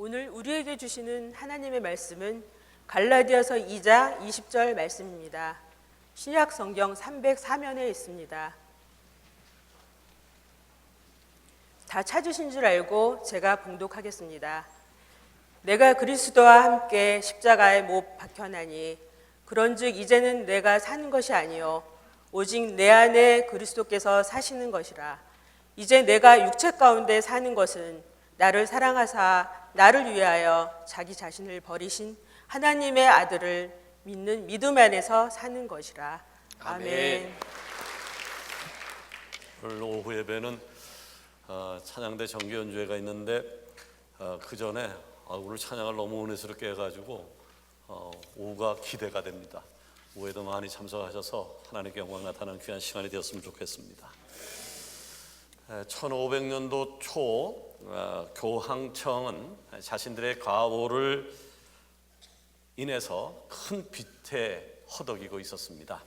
오늘 우리에게 주시는 하나님의 말씀은 갈라디아서 2장 20절 말씀입니다. 신약 성경 304면에 있습니다. 다 찾으신 줄 알고 제가 봉독하겠습니다. 내가 그리스도와 함께 십자가에 못 박혀나니 그런즉 이제는 내가 사는 것이 아니요 오직 내 안에 그리스도께서 사시는 것이라. 이제 내가 육체 가운데 사는 것은 나를 사랑하사 나를 위하여 자기 자신을 버리신 하나님의 아들을 믿는 믿음 안에서 사는 것이라. 아멘. 오늘 오후 예배는 찬양대 정기 연주회가 있는데 그 전에 오늘 찬양을 너무 은혜스럽게 해가지고 오후가 기대가 됩니다. 오후에도 많이 참석하셔서 하나님께 영광 나타나는 귀한 시간이 되었으면 좋겠습니다. 1500년도 초 교황청은 자신들의 과오를 인해서 큰 빚에 허덕이고 있었습니다.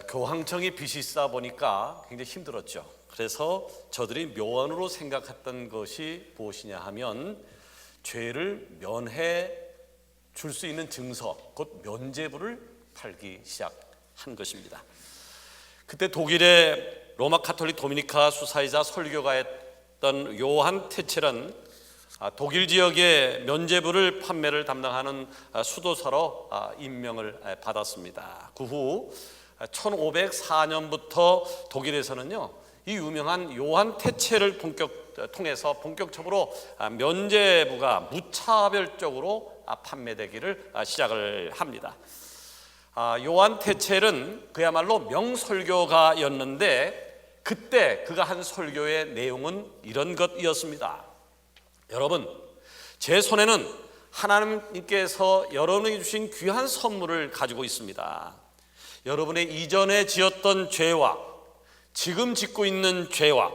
교황청이 빚이 있다 보니까 굉장히 힘들었죠. 그래서 저들이 묘안으로 생각했던 것이 무엇이냐 하면 죄를 면해 줄 수 있는 증서, 곧 면죄부를 팔기 시작한 것입니다. 그때 독일의 로마 카톨릭 도미니카 수사이자 설교가였던 요한 테첼은 독일 지역의 면죄부를 판매를 담당하는 수도사로 임명을 받았습니다. 그 후 1504년부터 독일에서는요, 이 유명한 요한 테첼을 통해서 본격적으로 면죄부가 무차별적으로 판매되기를 시작을 합니다. 요한 테첼은 그야말로 명설교가였는데 그때 그가 한 설교의 내용은 이런 것이었습니다. 여러분, 제 손에는 하나님께서 여러분에게 주신 귀한 선물을 가지고 있습니다. 여러분의 이전에 지었던 죄와 지금 짓고 있는 죄와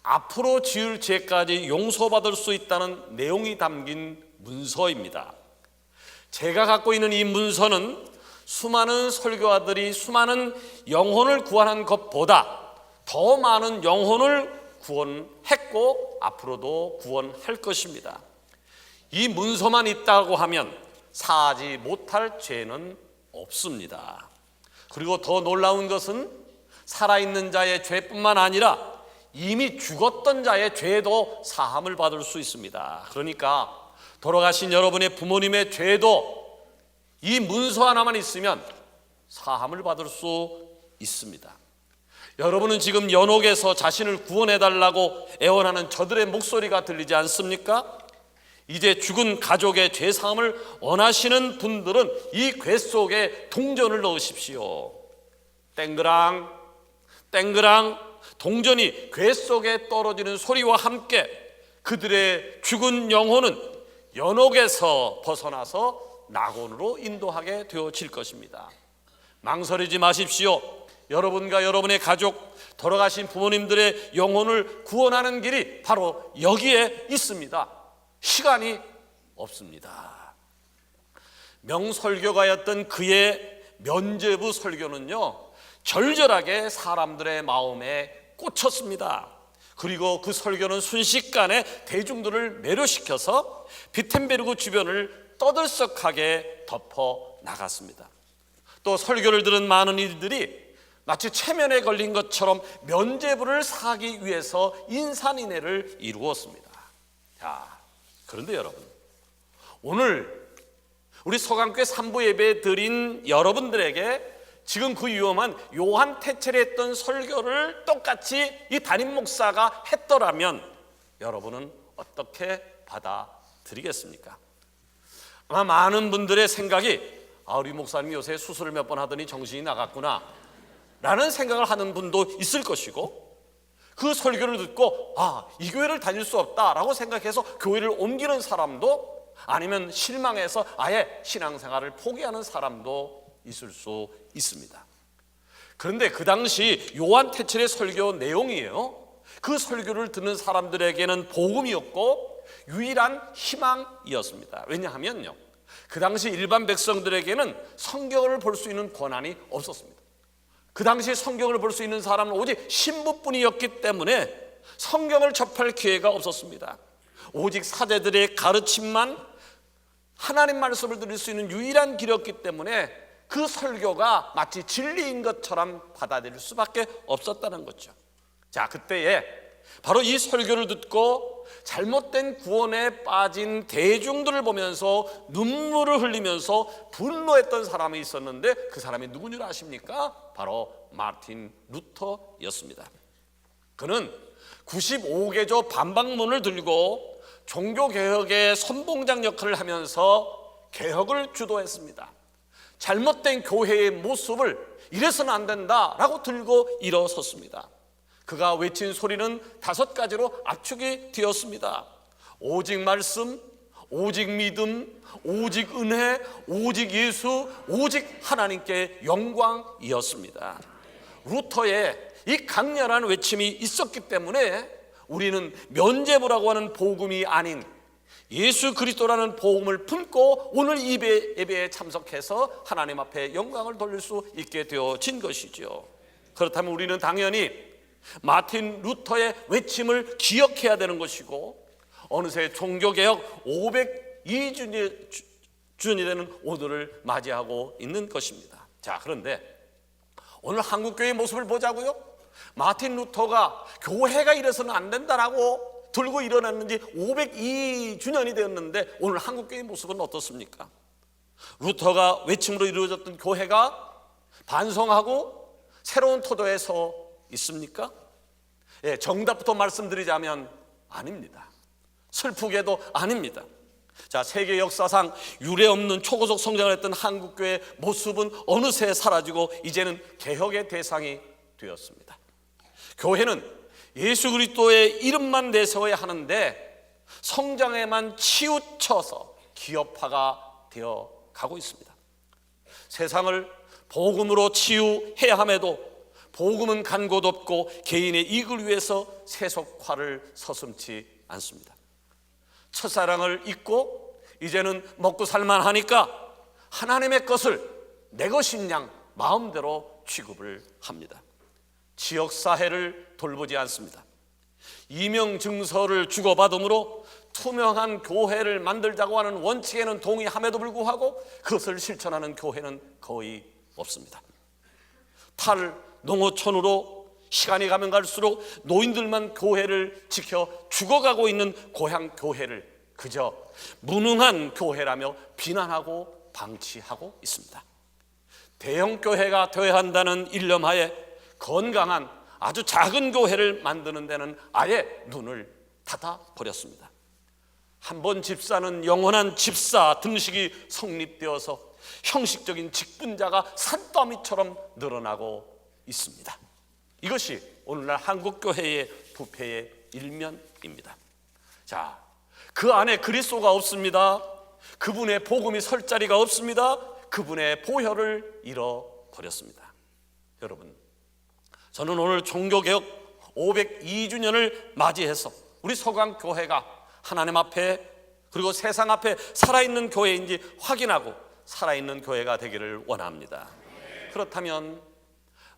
앞으로 지을 죄까지 용서받을 수 있다는 내용이 담긴 문서입니다. 제가 갖고 있는 이 문서는 수많은 설교가들이 수많은 영혼을 구원한 것보다 더 많은 영혼을 구원했고 앞으로도 구원할 것입니다. 이 문서만 있다고 하면 사하지 못할 죄는 없습니다. 그리고 더 놀라운 것은 살아있는 자의 죄뿐만 아니라 이미 죽었던 자의 죄도 사함을 받을 수 있습니다. 그러니까 돌아가신 여러분의 부모님의 죄도 이 문서 하나만 있으면 사함을 받을 수 있습니다. 여러분은 지금 연옥에서 자신을 구원해달라고 애원하는 저들의 목소리가 들리지 않습니까? 이제 죽은 가족의 죄사함을 원하시는 분들은 이 궤 속에 동전을 넣으십시오. 땡그랑 땡그랑 동전이 궤 속에 떨어지는 소리와 함께 그들의 죽은 영혼은 연옥에서 벗어나서 낙원으로 인도하게 되어질 것입니다. 망설이지 마십시오. 여러분과 여러분의 가족, 돌아가신 부모님들의 영혼을 구원하는 길이 바로 여기에 있습니다. 시간이 없습니다. 명설교가였던 그의 면죄부 설교는요, 절절하게 사람들의 마음에 꽂혔습니다. 그리고 그 설교는 순식간에 대중들을 매료시켜서 비텐베르크 주변을 떠들썩하게 덮어 나갔습니다. 또 설교를 들은 많은 이들이 마치 체면에 걸린 것처럼 면죄부를 사기 위해서 인산인해를 이루었습니다. 자, 그런데 여러분, 오늘 우리 서강교회 3부 예배 드린 여러분들에게 지금 그 위험한 요한 테첼이 했던 설교를 똑같이 이 담임 목사가 했더라면 여러분은 어떻게 받아들이겠습니까? 아마 많은 분들의 생각이 우리 목사님 요새 수술을 몇 번 하더니 정신이 나갔구나 라는 생각을 하는 분도 있을 것이고, 그 설교를 듣고 이 교회를 다닐 수 없다라고 생각해서 교회를 옮기는 사람도, 아니면 실망해서 아예 신앙생활을 포기하는 사람도 있을 수 있습니다. 그런데 그 당시 요한 테첼의 설교 내용이에요, 그 설교를 듣는 사람들에게는 복음이었고 유일한 희망이었습니다. 왜냐하면요, 그 당시 일반 백성들에게는 성경을 볼 수 있는 권한이 없었습니다. 그 당시 성경을 볼 수 있는 사람은 오직 신부뿐이었기 때문에 성경을 접할 기회가 없었습니다. 오직 사제들의 가르침만 하나님 말씀을 들을 수 있는 유일한 길이었기 때문에 그 설교가 마치 진리인 것처럼 받아들일 수밖에 없었다는 거죠. 자, 그때에 바로 이 설교를 듣고 잘못된 구원에 빠진 대중들을 보면서 눈물을 흘리면서 분노했던 사람이 있었는데 그 사람이 누구인 줄 아십니까? 바로 마틴 루터였습니다. 그는 95개조 반박문을 들고 종교개혁의 선봉장 역할을 하면서 개혁을 주도했습니다. 잘못된 교회의 모습을 이래서는 안 된다라고 들고 일어섰습니다. 그가 외친 소리는 5가지로 압축이 되었습니다. 오직 말씀, 오직 믿음, 오직 은혜, 오직 예수, 오직 하나님께 영광이었습니다. 루터의 이 강렬한 외침이 있었기 때문에 우리는 면죄부라고 하는 복음이 아닌 예수 그리스도라는 복음을 품고 오늘 예배에 참석해서 하나님 앞에 영광을 돌릴 수 있게 되어진 것이죠. 그렇다면 우리는 당연히 마틴 루터의 외침을 기억해야 되는 것이고 어느새 종교개혁 502주년이 되는 오늘을 맞이하고 있는 것입니다. 자, 그런데 오늘 한국교회의 모습을 보자고요. 마틴 루터가 교회가 이래서는 안 된다라고 들고 일어났는지 502주년이 되었는데 오늘 한국교회의 모습은 어떻습니까? 루터가 외침으로 이루어졌던 교회가 반성하고 새로운 토도에 서 있습니까? 예, 정답부터 말씀드리자면 아닙니다. 슬프게도 아닙니다. 자, 세계 역사상 유례없는 초고속 성장을 했던 한국교회의 모습은 어느새 사라지고 이제는 개혁의 대상이 되었습니다. 교회는 예수 그리스도의 이름만 내세워야 하는데 성장에만 치우쳐서 기업화가 되어 가고 있습니다. 세상을 복음으로 치유해야 함에도 복음은 간 곳 없고 개인의 이익을 위해서 세속화를 서슴지 않습니다. 첫사랑을 잊고 이제는 먹고 살만하니까 하나님의 것을 내 것인 양 마음대로 취급을 합니다. 지역사회를 돌보지 않습니다. 이명증서를 주고받음으로 투명한 교회를 만들자고 하는 원칙에는 동의함에도 불구하고 그것을 실천하는 교회는 거의 없습니다. 탈농어촌으로 시간이 가면 갈수록 노인들만 교회를 지켜 죽어가고 있는 고향 교회를 그저 무능한 교회라며 비난하고 방치하고 있습니다. 대형 교회가 되어야 한다는 일념하에 건강한 아주 작은 교회를 만드는 데는 아예 눈을 닫아버렸습니다. 한 번 집사는 영원한 집사 등식이 성립되어서 형식적인 직분자가 산더미처럼 늘어나고 있습니다. 이것이 오늘날 한국교회의 부패의 일면입니다. 자, 그 안에 그리스도가 없습니다. 그분의 복음이 설 자리가 없습니다. 그분의 보혈을 잃어버렸습니다. 여러분, 저는 오늘 종교개혁 502주년을 맞이해서 우리 서강교회가 하나님 앞에 그리고 세상 앞에 살아있는 교회인지 확인하고 살아있는 교회가 되기를 원합니다. 그렇다면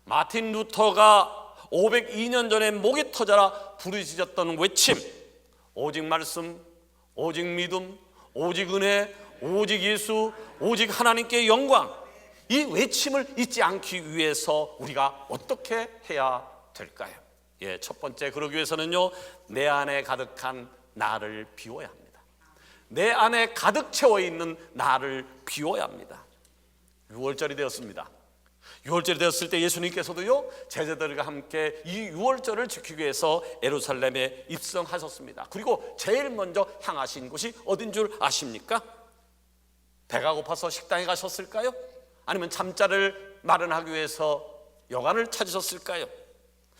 마틴 루터가 502년 전에 목이 터져라 부르짖었던 외침, 오직 말씀, 오직 믿음, 오직 은혜, 오직 예수, 오직 하나님께 영광, 이 외침을 잊지 않기 위해서 우리가 어떻게 해야 될까요? 예, 첫 번째 그러기 위해서는요, 내 안에 가득한 나를 비워야 합니다. 내 안에 가득 채워 있는 나를 비워야 합니다. 6월절이 되었습니다. 6월절이 되었을 때 예수님께서도요, 제자들과 함께 이 6월절을 지키기 위해서 예루살렘에 입성하셨습니다. 그리고 제일 먼저 향하신 곳이 어딘 줄 아십니까? 배가 고파서 식당에 가셨을까요? 아니면 잠자를 마련하기 위해서 여관을 찾으셨을까요?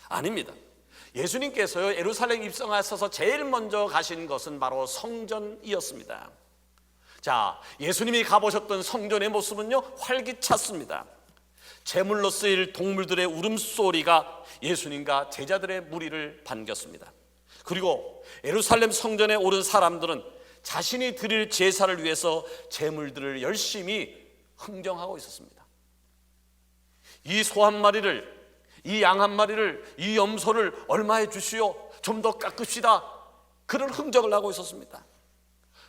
아닙니다. 예수님께서요, 예루살렘 입성하셔서 제일 먼저 가신 것은 바로 성전이었습니다. 자, 예수님이 가보셨던 성전의 모습은요, 활기찼습니다. 제물로 쓰일 동물들의 울음소리가 예수님과 제자들의 무리를 반겼습니다. 그리고 예루살렘 성전에 오른 사람들은 자신이 드릴 제사를 위해서 제물들을 열심히 흥정하고 있었습니다. 이 소 한 마리를, 이 양 한 마리를, 이 염소를 얼마에 주시오? 좀 더 깎읍시다. 그런 흥정을 하고 있었습니다.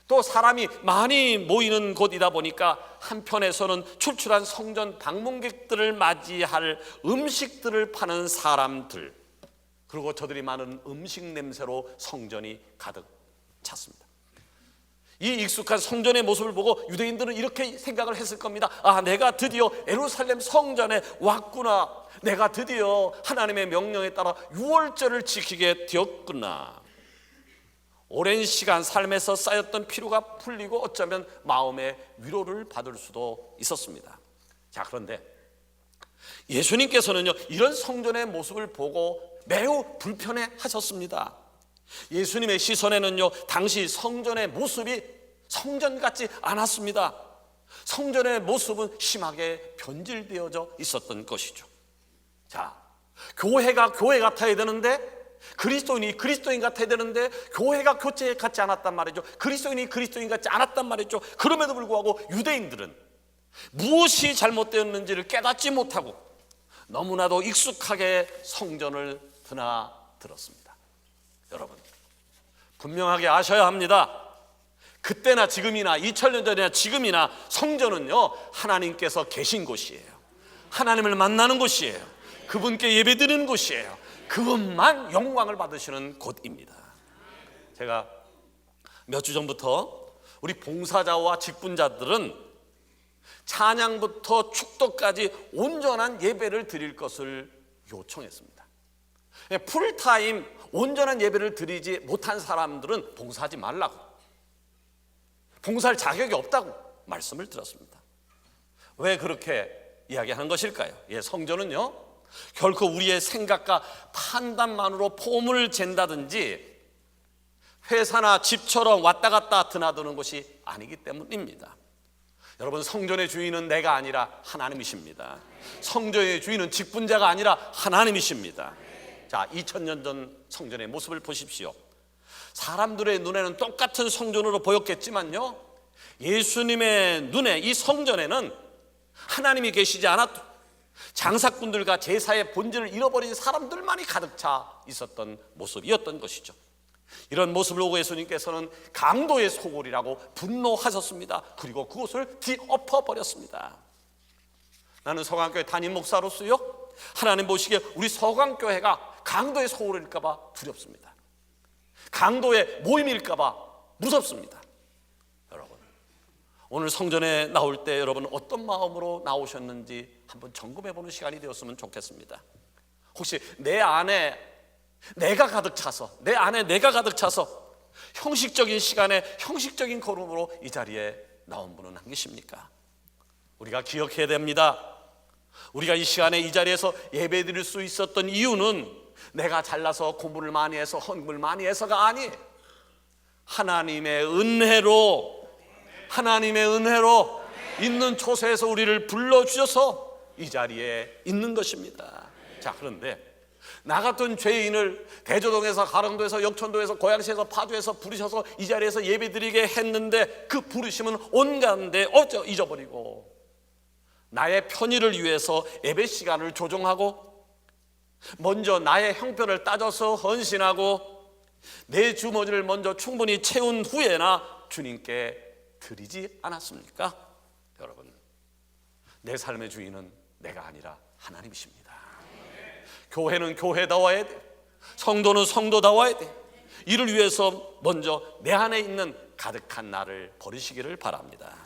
또 사람이 많이 모이는 곳이다 보니까 한편에서는 출출한 성전 방문객들을 맞이할 음식들을 파는 사람들, 그리고 저들이 많은 음식 냄새로 성전이 가득 찼습니다. 이 익숙한 성전의 모습을 보고 유대인들은 이렇게 생각을 했을 겁니다. 아, 내가 드디어 예루살렘 성전에 왔구나. 내가 드디어 하나님의 명령에 따라 유월절을 지키게 되었구나. 오랜 시간 삶에서 쌓였던 피로가 풀리고 어쩌면 마음의 위로를 받을 수도 있었습니다. 자, 그런데 예수님께서는요, 이런 성전의 모습을 보고 매우 불편해 하셨습니다. 예수님의 시선에는요, 당시 성전의 모습이 성전 같지 않았습니다. 성전의 모습은 심하게 변질되어져 있었던 것이죠. 자, 교회가 교회 같아야 되는데, 그리스도인이 그리스도인 같아야 되는데, 교회가 교체 같지 않았단 말이죠. 그리스도인이 그리스도인 같지 않았단 말이죠. 그럼에도 불구하고 유대인들은 무엇이 잘못되었는지를 깨닫지 못하고 너무나도 익숙하게 성전을 드나들었습니다. 여러분, 분명하게 아셔야 합니다. 그때나 지금이나 2000년 전이나 지금이나 성전은요, 하나님께서 계신 곳이에요. 하나님을 만나는 곳이에요. 그분께 예배드리는 곳이에요. 그분만 영광을 받으시는 곳입니다. 제가 몇 주 전부터 우리 봉사자와 직분자들은 찬양부터 축도까지 온전한 예배를 드릴 것을 요청했습니다. 풀타임 온전한 예배를 드리지 못한 사람들은 봉사하지 말라고, 봉사할 자격이 없다고 말씀을 드렸습니다. 왜 그렇게 이야기하는 것일까요? 성전은요, 결코 우리의 생각과 판단만으로 폼을 잰다든지 회사나 집처럼 왔다 갔다 드나드는 것이 아니기 때문입니다. 여러분, 성전의 주인은 내가 아니라 하나님이십니다. 성전의 주인은 직분자가 아니라 하나님이십니다. 자, 2000년 전 성전의 모습을 보십시오. 사람들의 눈에는 똑같은 성전으로 보였겠지만요, 예수님의 눈에 이 성전에는 하나님이 계시지 않았고 장사꾼들과 제사의 본질을 잃어버린 사람들만이 가득 차 있었던 모습이었던 것이죠. 이런 모습을 보고 예수님께서는 강도의 소굴이라고 분노하셨습니다. 그리고 그곳을 뒤엎어버렸습니다. 나는 서강교회 담임 목사로서요, 하나님 보시기에 우리 서강교회가 강도의 소굴일까 봐 두렵습니다. 강도의 모임일까 봐 무섭습니다. 여러분, 오늘 성전에 나올 때 여러분 어떤 마음으로 나오셨는지 한번 점검해보는 시간이 되었으면 좋겠습니다. 혹시 내 안에 내가 가득 차서, 내 안에 내가 가득 차서 형식적인 시간에 형식적인 걸음으로 이 자리에 나온 분은 안 계십니까? 우리가 기억해야 됩니다. 우리가 이 시간에 이 자리에서 예배 드릴 수 있었던 이유는 내가 잘나서 공부를 많이 해서 헌금을 많이 해서가 아니에요. 하나님의 은혜로 있는 초세에서 우리를 불러주셔서 이 자리에 있는 것입니다. 자, 그런데 나 같은 죄인을 대저동에서 가령도에서 역천도에서 고양시에서 파주에서 부르셔서 이 자리에서 예배드리게 했는데 그 부르심은 온갖데 잊어버리고 나의 편의를 위해서 예배 시간을 조정하고 먼저 나의 형편을 따져서 헌신하고 내 주머니를 먼저 충분히 채운 후에나 주님께 드리지 않았습니까? 여러분, 내 삶의 주인은 내가 아니라 하나님이십니다. 교회는 교회다워야 돼. 성도는 성도다워야 돼. 이를 위해서 먼저 내 안에 있는 가득한 나를 버리시기를 바랍니다.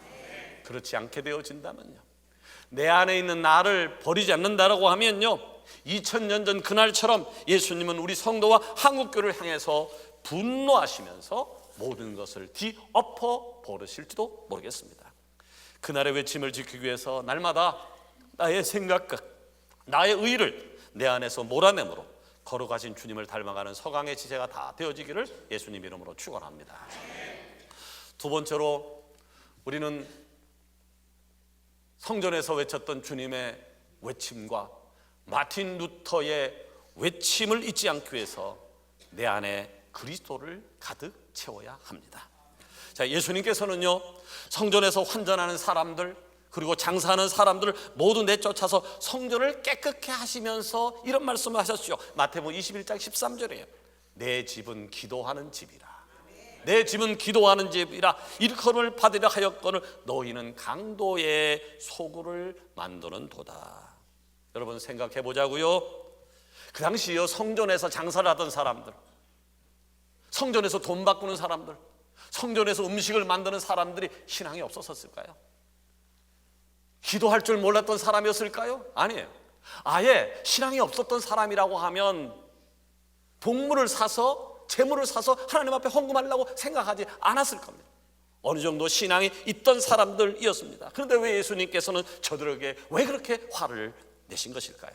그렇지 않게 되어진다면요, 내 안에 있는 나를 버리지 않는다라고 하면요, 2000년 전 그날처럼 예수님은 우리 성도와 한국교를 향해서 분노하시면서 모든 것을 뒤엎어 버리실지도 모르겠습니다. 그날의 외침을 지키기 위해서 날마다 나의 생각과 나의 의를 내 안에서 몰아내므로 걸어가신 주님을 닮아가는 서강의 지체가 다 되어지기를 예수님 이름으로 축원합니다. 두 번째로, 우리는 성전에서 외쳤던 주님의 외침과 마틴 루터의 외침을 잊지 않기 위해서 내 안에 그리스도를 가득 채워야 합니다. 자, 예수님께서는요, 성전에서 환전하는 사람들 그리고 장사하는 사람들을 모두 내쫓아서 성전을 깨끗게 하시면서 이런 말씀을 하셨죠. 마태복음 21장 13절이에요. 내 집은 기도하는 집이라. 내 집은 기도하는 집이라 일컬음을 받으려 하였거늘 너희는 강도의 소굴을 만드는도다. 여러분 생각해 보자고요. 그 당시요 성전에서 장사를 하던 사람들, 성전에서 돈 바꾸는 사람들, 성전에서 음식을 만드는 사람들이 신앙이 없었을까요? 기도할 줄 몰랐던 사람이었을까요? 아니에요. 아예 신앙이 없었던 사람이라고 하면 동물을 사서 재물을 사서 하나님 앞에 헌금하려고 생각하지 않았을 겁니다. 어느 정도 신앙이 있던 사람들이었습니다. 그런데 왜 예수님께서는 저들에게 왜 그렇게 화를 내신 것일까요?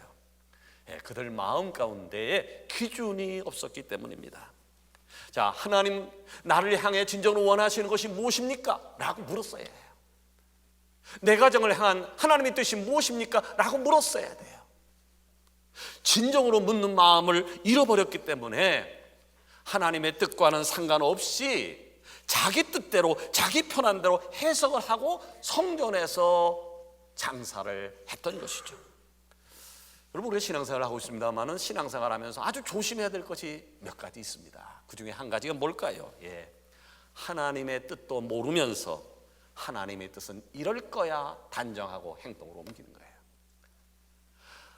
그들 마음 가운데에 기준이 없었기 때문입니다. 자, 하나님 나를 향해 진정으로 원하시는 것이 무엇입니까? 라고 물었어야 해요. 내 가정을 향한 하나님의 뜻이 무엇입니까? 라고 물었어야 돼요. 진정으로 묻는 마음을 잃어버렸기 때문에 하나님의 뜻과는 상관없이 자기 뜻대로 자기 편한 대로 해석을 하고 성전에서 장사를 했던 것이죠. 여러분 우리가 신앙생활을 하고 있습니다만은 신앙생활을 하면서 아주 조심해야 될 것이 몇 가지 있습니다. 그 중에 한 가지가 뭘까요? 하나님의 뜻도 모르면서 하나님의 뜻은 이럴 거야 단정하고 행동으로 옮기는 거예요.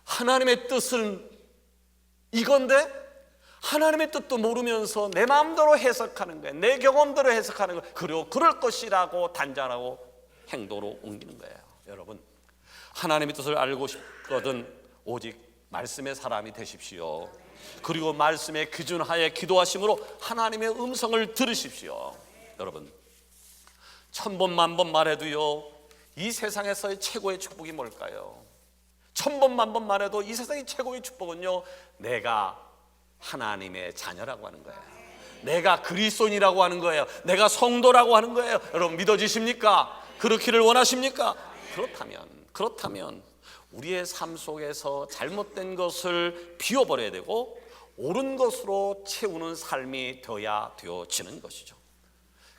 하나님의 뜻은 이건데 하나님의 뜻도 모르면서 내 마음대로 해석하는 거예요. 내 경험대로 해석하는 거예요. 그리고 그럴 것이라고 단정하고 행동으로 옮기는 거예요. 여러분 하나님의 뜻을 알고 싶거든 오직 말씀의 사람이 되십시오. 그리고 말씀의 기준하에 기도하심으로 하나님의 음성을 들으십시오. 여러분 1000번 만번 말해도요 이 세상에서의 최고의 축복이 뭘까요? 1000번 만번 말해도 이 세상의 최고의 축복은요 내가 하나님의 자녀라고 하는 거예요. 내가 그리스도인이라고 하는 거예요. 내가 성도라고 하는 거예요. 여러분 믿어지십니까? 그렇기를 원하십니까? 그렇다면 우리의 삶 속에서 잘못된 것을 비워버려야 되고 옳은 것으로 채우는 삶이 되어지는 것이죠.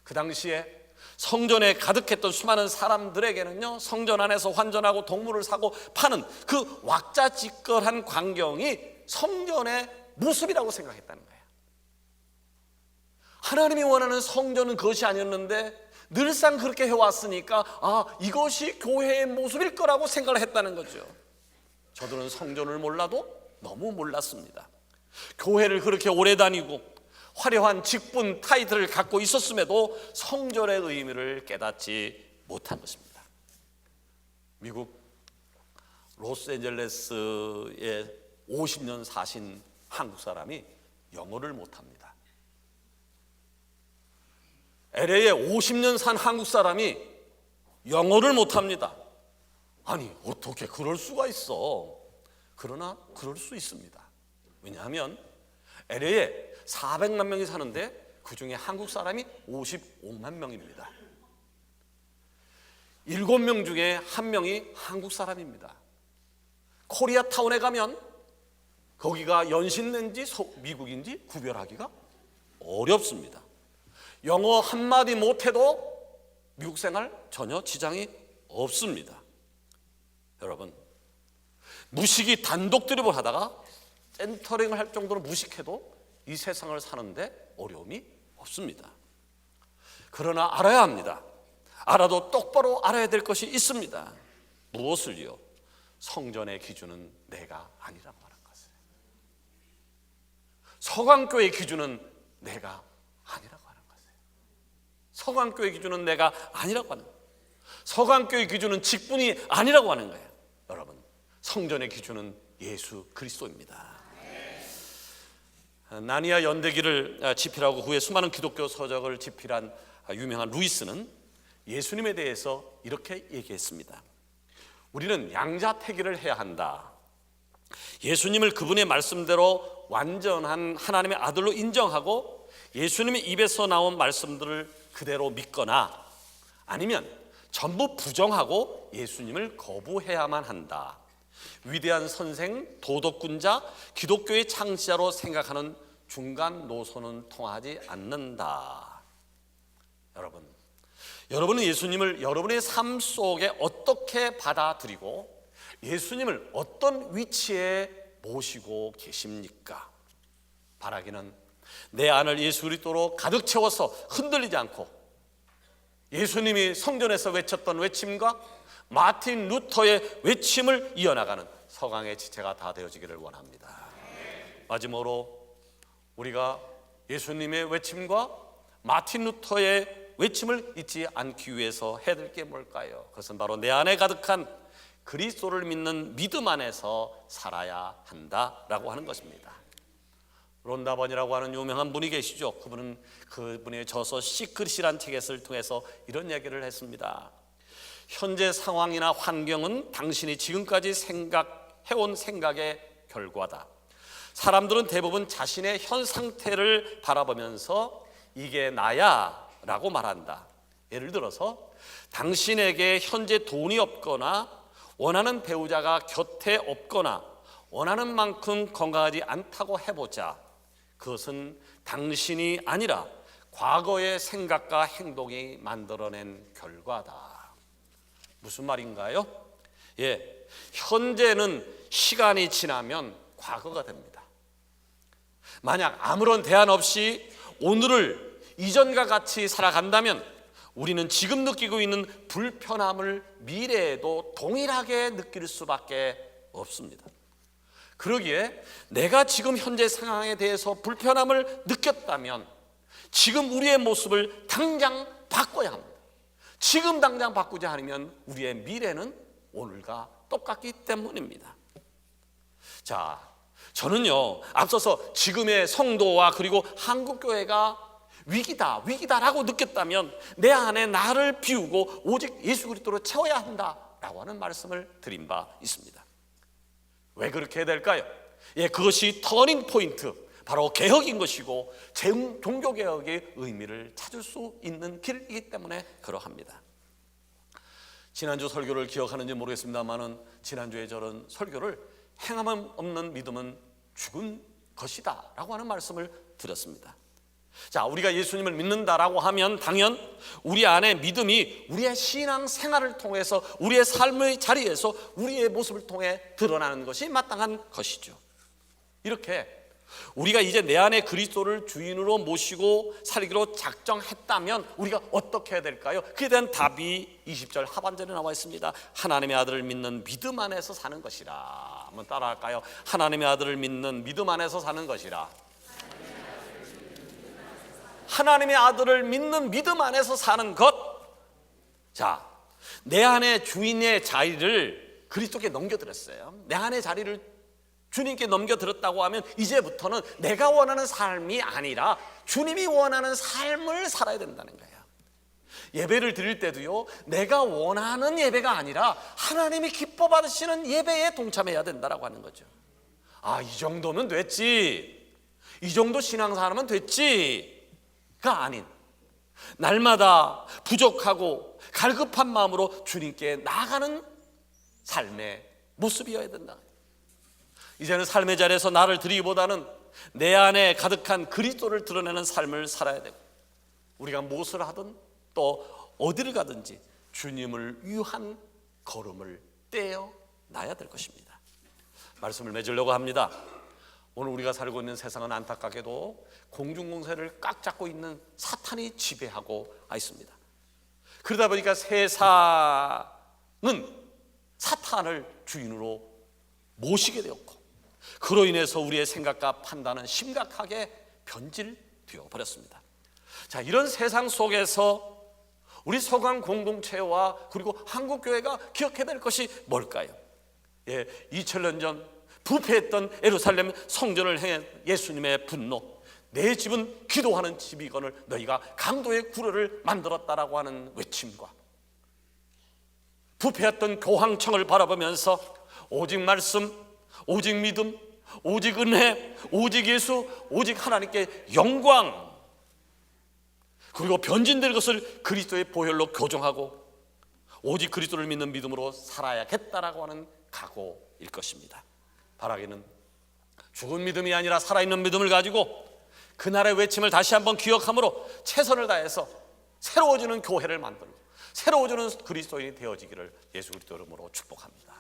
그 당시에 성전에 가득했던 수많은 사람들에게는요 성전 안에서 환전하고 동물을 사고 파는 그 왁자지껄한 광경이 성전의 모습이라고 생각했다는 거예요. 하나님이 원하는 성전은 그것이 아니었는데 늘상 그렇게 해왔으니까 이것이 교회의 모습일 거라고 생각을 했다는 거죠. 저들은 성전을 몰라도 너무 몰랐습니다. 교회를 그렇게 오래 다니고 화려한 직분 타이틀을 갖고 있었음에도 성전의 의미를 깨닫지 못한 것입니다. 미국 로스앤젤레스에 50년 사신 한국 사람이 영어를 못합니다. LA에 50년 산 한국 사람이 영어를 못합니다. 아니 어떻게 그럴 수가 있어. 그러나 그럴 수 있습니다. 왜냐하면 LA에 400만 명이 사는데 그 중에 한국 사람이 55만 명입니다. 7명 중에 1명이 한국 사람입니다. 코리아타운에 가면 거기가 연신내인지 미국인지 구별하기가 어렵습니다. 영어 한마디 못해도 미국 생활 전혀 지장이 없습니다. 여러분 무식이 단독 드립을 하다가 센터링을 할 정도로 무식해도 이 세상을 사는데 어려움이 없습니다. 그러나 알아야 합니다. 알아도 똑바로 알아야 될 것이 있습니다. 무엇을요? 성전의 기준은 내가 아니라고 하는 것을. 서강교의 기준은 내가 아니라고 하는 것을. 서강교의 기준은 내가 아니라고 하는 거예요. 서강교의 기준은 직분이 아니라고 하는 거예요. 여러분 성전의 기준은 예수 그리스도입니다. 나니아 연대기를 집필하고 그 후에 수많은 기독교 서적을 집필한 유명한 루이스는 예수님에 대해서 이렇게 얘기했습니다. 우리는 양자택일을 해야 한다. 예수님을 그분의 말씀대로 완전한 하나님의 아들로 인정하고 예수님의 입에서 나온 말씀들을 그대로 믿거나 아니면 전부 부정하고 예수님을 거부해야만 한다. 위대한 선생, 도덕군자, 기독교의 창시자로 생각하는 중간 노선은 통하지 않는다. 여러분은 예수님을 여러분의 삶 속에 어떻게 받아들이고 예수님을 어떤 위치에 모시고 계십니까? 바라기는 내 안을 예수 그리스도로 가득 채워서 흔들리지 않고 예수님이 성전에서 외쳤던 외침과 마틴 루터의 외침을 이어나가는 서강의 지체가 다 되어지기를 원합니다. 마지막으로 우리가 예수님의 외침과 마틴 루터의 외침을 잊지 않기 위해서 해야 될 게 뭘까요? 그것은 바로 내 안에 가득한 그리스도를 믿는 믿음 안에서 살아야 한다라고 하는 것입니다. 론다 번이라고 하는 유명한 분이 계시죠. 그분의 저서 시크릿이라는 책을 통해서 이런 얘기를 했습니다. 현재 상황이나 환경은 당신이 지금까지 생각해온 생각의 결과다. 사람들은 대부분 자신의 현 상태를 바라보면서 이게 나야 라고 말한다. 예를 들어서 당신에게 현재 돈이 없거나 원하는 배우자가 곁에 없거나 원하는 만큼 건강하지 않다고 해보자. 그것은 당신이 아니라 과거의 생각과 행동이 만들어낸 결과다. 무슨 말인가요? 현재는 시간이 지나면 과거가 됩니다. 만약 아무런 대안 없이 오늘을 이전과 같이 살아간다면 우리는 지금 느끼고 있는 불편함을 미래에도 동일하게 느낄 수밖에 없습니다. 그러기에 내가 지금 현재 상황에 대해서 불편함을 느꼈다면 지금 우리의 모습을 당장 바꿔야 합니다. 지금 당장 바꾸지 않으면 우리의 미래는 오늘과 똑같기 때문입니다. 자, 저는요 앞서서 지금의 성도와 그리고 한국교회가 위기다라고 느꼈다면 내 안에 나를 비우고 오직 예수 그리스도로 채워야 한다라고 하는 말씀을 드린 바 있습니다. 왜 그렇게 해야 될까요? 그것이 터닝 포인트, 바로 개혁인 것이고 종교개혁의 의미를 찾을 수 있는 길이기 때문에 그러합니다. 지난주 설교를 기억하는지 모르겠습니다만은 지난주에 저런 설교를 행함 없는 믿음은 죽은 것이다 라고 하는 말씀을 드렸습니다. 자, 우리가 예수님을 믿는다라고 하면 당연 우리 안에 믿음이 우리의 신앙 생활을 통해서 우리의 삶의 자리에서 우리의 모습을 통해 드러나는 것이 마땅한 것이죠. 이렇게 우리가 이제 내 안에 그리스도를 주인으로 모시고 살기로 작정했다면 우리가 어떻게 해야 될까요? 그에 대한 답이 20절 하반절에 나와 있습니다. 하나님의 아들을 믿는 믿음 안에서 사는 것이라. 한번 따라할까요? 하나님의 아들을 믿는 믿음 안에서 사는 것이라. 하나님의 아들을 믿는 믿음 안에서 사는 것. 자, 내 안에 주인의 자리를 그리스도께 넘겨드렸어요. 내 안의 자리를 주님께 넘겨드렸다고 하면 이제부터는 내가 원하는 삶이 아니라 주님이 원하는 삶을 살아야 된다는 거예요. 예배를 드릴 때도요, 내가 원하는 예배가 아니라 하나님이 기뻐 받으시는 예배에 동참해야 된다고 하는 거죠. 이 정도면 됐지, 이 정도 신앙생활하면 됐지 가 아닌 날마다 부족하고 갈급한 마음으로 주님께 나아가는 삶의 모습이어야 된다. 이제는 삶의 자리에서 나를 드리기보다는 내 안에 가득한 그리스도를 드러내는 삶을 살아야 되고, 우리가 무엇을 하든 또 어디를 가든지 주님을 위한 걸음을 떼어 놔야 될 것입니다. 말씀을 맺으려고 합니다. 오늘 우리가 살고 있는 세상은 안타깝게도 공중공세를 꽉 잡고 있는 사탄이 지배하고 있습니다. 그러다 보니까 세상은 사탄을 주인으로 모시게 되었고, 그로 인해서 우리의 생각과 판단은 심각하게 변질되어 버렸습니다. 자, 이런 세상 속에서 우리 서강 공동체와 그리고 한국교회가 기억해야 될 것이 뭘까요? 2000년 전 부패했던 예루살렘 성전을 향해 예수님의 분노, 내 집은 기도하는 집이거늘 너희가 강도의 구려를 만들었다라고 하는 외침과, 부패했던 교황청을 바라보면서 오직 말씀, 오직 믿음, 오직 은혜, 오직 예수, 오직 하나님께 영광, 그리고 변진될 것을 그리스도의 보혈로 교정하고 오직 그리스도를 믿는 믿음으로 살아야겠다라고 하는 각오일 것입니다. 바라기는 죽은 믿음이 아니라 살아있는 믿음을 가지고 그날의 외침을 다시 한번 기억함으로 최선을 다해서 새로워지는 교회를 만들고 새로워지는 그리스도인이 되어지기를 예수 그리스도 이름으로 축복합니다.